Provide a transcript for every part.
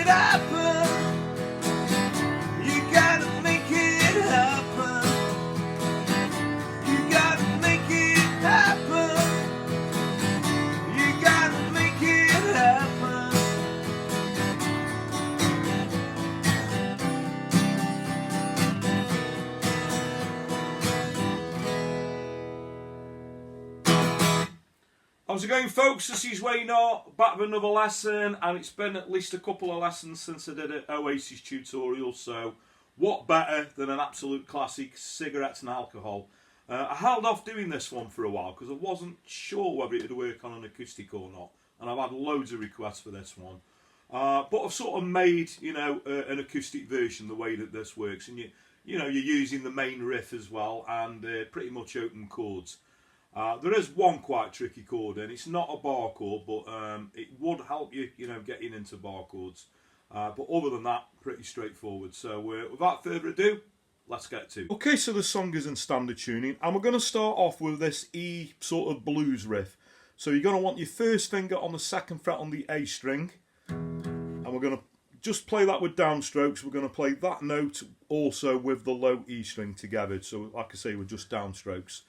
happen. You gotta make it happen. You gotta make it happen. You gotta make it happen. How's it going, folks? This is Wayne, back with another lesson, and it's been at least a couple of lessons since I did an Oasis tutorial, so what better than an absolute classic, cigarettes and alcohol. I held off doing this one for a while because I wasn't sure whether it would work on an acoustic or not, and I've had loads of requests for this one. But I've sort of made, you know, an acoustic version the way that this works, and you're using the main riff as well, and pretty much open chords. There is one quite tricky chord, and it's not a bar chord, but it would help you, getting into bar chords. But other than that, pretty straightforward. So without further ado, let's get to it. Okay, so the song is in standard tuning, and we're going to start off with this E sort of blues riff. So you're going to want your first finger on the second fret on the A string, and we're going to just play that with downstrokes. We're going to play that note also with the low E string together. So like I say, with just downstrokes.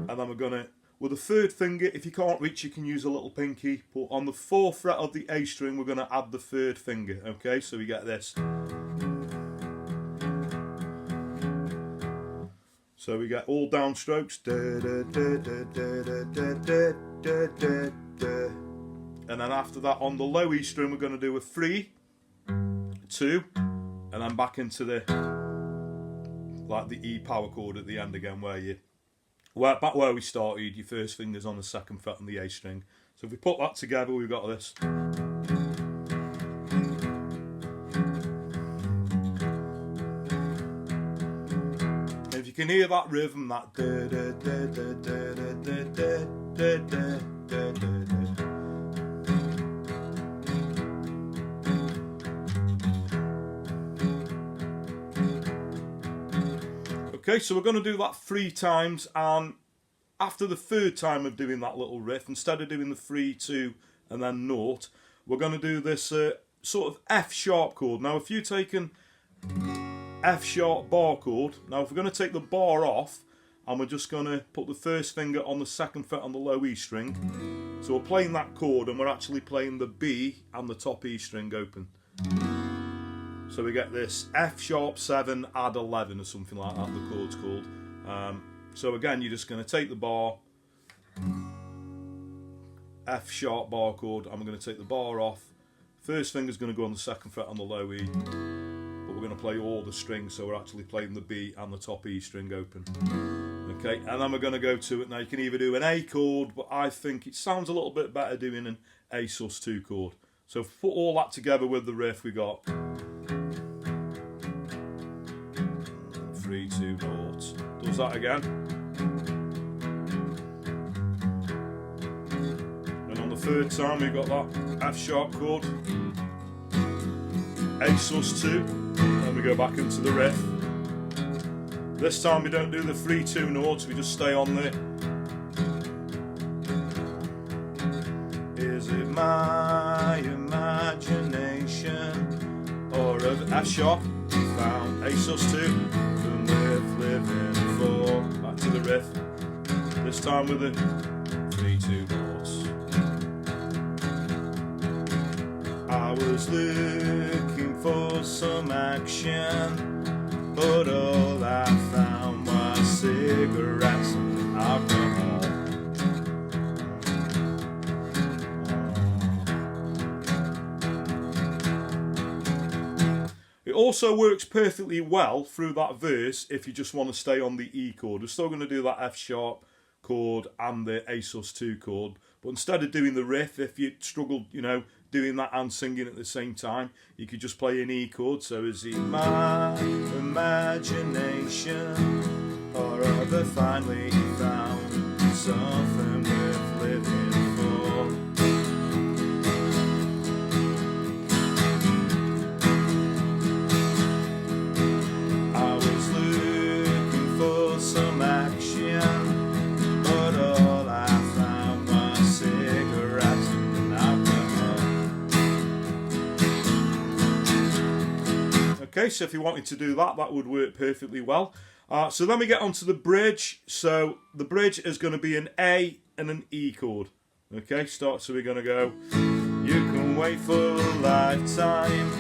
And then we're going to, with the third finger, if you can't reach, you can use a little pinky. But on the fourth fret of the A string, we're going to add the third finger. Okay, so we get this. So we get all downstrokes. And then after that, on the low E string, we're going to do a 3, 2, and then back into the, like the E power chord at the end again, back where we started, your first finger's on the second fret on the A string. So if we put that together, we've got this. And if you can hear that rhythm, that okay, so we're going to do that 3 times, and after the third time of doing that little riff, instead of doing the 3, 2, and then 0, we're going to do this sort of F sharp chord. Now, if you've taken F sharp bar chord, now if we're going to take the bar off, and we're just going to put the first finger on the second fret on the low E string, so we're playing that chord, and we're actually playing the B and the top E string open. So we get this F sharp 7 add 11 or something like that, the chord's called. So again, you're just going to take the bar, F sharp bar chord, and we're going to take the bar off. First finger's going to go on the second fret on the low E, but we're going to play all the strings, so we're actually playing the B and the top E string open. Okay, and then we're going to go to it. Now you can either do an A chord, but I think it sounds a little bit better doing an A sus2 chord. So put all that together with the riff, we got 3, 2, 0. Does that again. And on the third time we got that F sharp chord, A sus2, and we go back into the riff. This time we don't do the 3, 2 notes, we just stay on there. Is it my imagination, or of F sharp found A sus2? Living for, back to the riff, this time with the 3, 2 notes. I was looking for some action, but all I found was cigarettes and alcohol. It also works perfectly well through that verse if you just want to stay on the E chord. We're still going to do that F sharp chord and the A sus2 chord, but instead of doing the riff, if you struggled, doing that and singing at the same time, you could just play an E chord. So is it my imagination, or have I finally found something worth living for? Okay, so if you wanted to do that, that would work perfectly well. So then we get onto the bridge. So the bridge is going to be an A and an E chord. Okay, so we're going to go, you can wait for a lifetime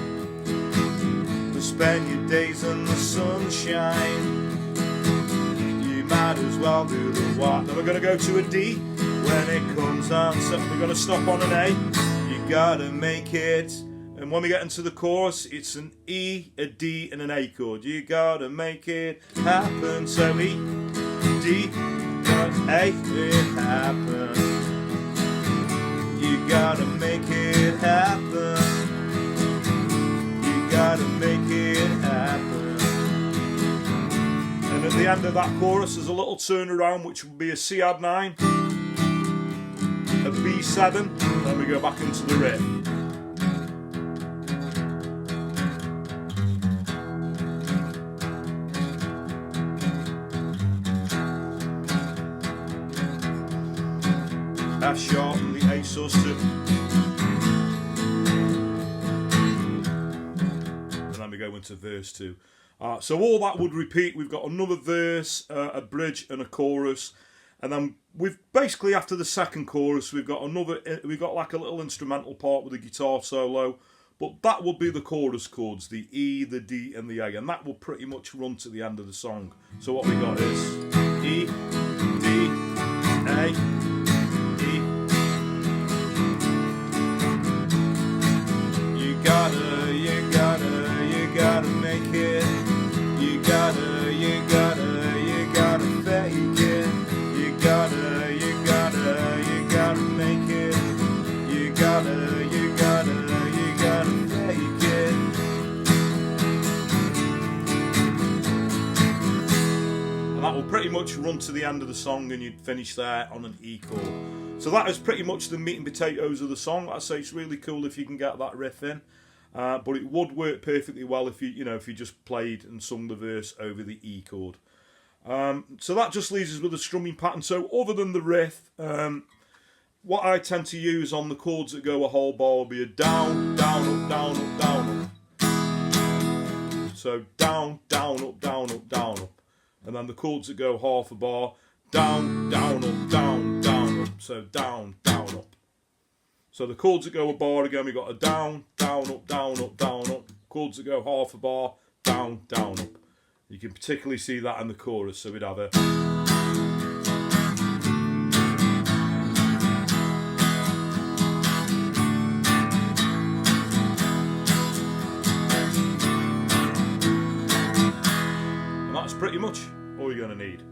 to spend your days in the sunshine. You might as well do the what. Then we're going to go to a D when it comes on. So we're going to stop on an A. You gotta make it. And when we get into the chorus, it's an E, a D, and an A chord. You gotta make it happen. So E, D, A, it happen. You gotta make it happen. You gotta make it happen. And at the end of that chorus, there's a little turnaround, which would be a C add 9, a B7, and then we go back into the riff. F sharp and the A sus 2. And then we go into verse 2. So all that would repeat. We've got another verse, a bridge and a chorus. And then we've basically, after the second chorus, we've got like a little instrumental part with a guitar solo. But that will be the chorus chords, the E, the D and the A. And that will pretty much run to the end of the song. So what we got is E, D, A, you gotta make it. You gotta fake it. You gotta make it. You gotta fake it. And that will pretty much run to the end of the song, and you'd finish there on an E chord. So that is pretty much the meat and potatoes of the song. Like I say, it's really cool if you can get that riff in. But it would work perfectly well if you just played and sung the verse over the E chord. So that just leaves us with a strumming pattern. So other than the riff, what I tend to use on the chords that go a whole bar will be a down, down, up, down, up, down, up. So down, down, up, down, up, down, up. And then the chords that go half a bar, down, down, up, down, down, up. So down, down, up. So the chords that go a bar again, we got a down, down, up, down, up, down, up. Chords that go half a bar, down, down, up. You can particularly see that in the chorus, so we'd have a... And that's pretty much all you're going to need.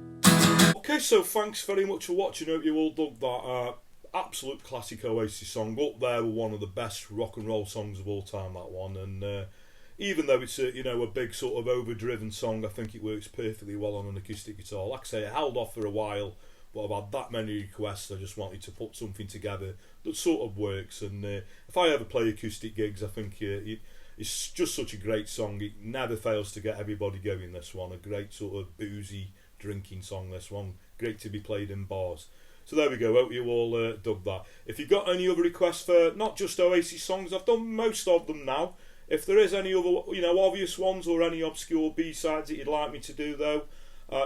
Okay, so thanks very much for watching. I hope you all dug that. Absolute classic Oasis song, up there with one of the best rock and roll songs of all time, that one. And even though it's a big sort of overdriven song, I think it works perfectly well on an acoustic guitar. Like I say, it held off for a while, but I've had that many requests. I just wanted to put something together that sort of works. And if I ever play acoustic gigs, I think it's just such a great song. It never fails to get everybody going, this one. A great sort of boozy drinking song, this one. Great to be played in bars. So there we go, hope you all dug that. If you've got any other requests for not just Oasis songs, I've done most of them now. If there is any other, obvious ones or any obscure B-sides that you'd like me to do though,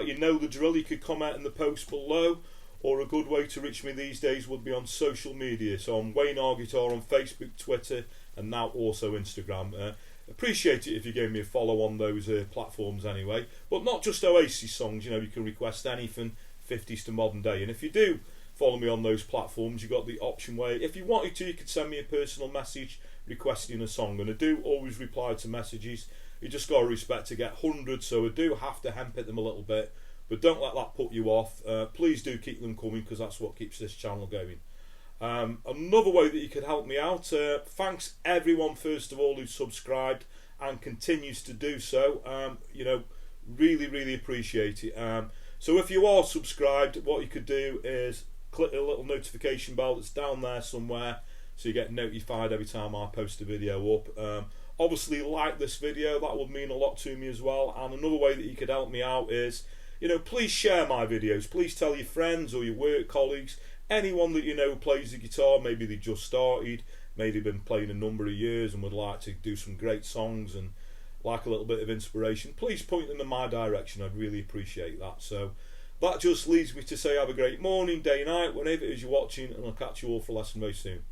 you know the drill, you could comment in the post below, or a good way to reach me these days would be on social media. So I'm Wayne R Guitar on Facebook, Twitter, and now also Instagram. Appreciate it if you gave me a follow on those platforms anyway. But not just Oasis songs, you can request anything 50s to modern day. And if you do follow me on those platforms, you got the option where if you wanted to, you could send me a personal message requesting a song, and I do always reply to messages. You just got to respect to get hundreds, so I do have to hem at them a little bit, but don't let that put you off. Please do keep them coming, because that's what keeps this channel going. Another way that you could help me out, thanks everyone first of all who subscribed and continues to do so. Really appreciate it. So if you are subscribed, what you could do is click the little notification bell that's down there somewhere, so you get notified every time I post a video up. Obviously like this video, that would mean a lot to me as well. And another way that you could help me out is, please share my videos. Please tell your friends or your work colleagues, anyone that plays the guitar. Maybe they just started, maybe been playing a number of years and would like to do some great songs and like a little bit of inspiration, please point them in my direction. I'd really appreciate that. So that just leaves me to say have a great morning, day, night, whenever it is you're watching, and I'll catch you all for a lesson very soon.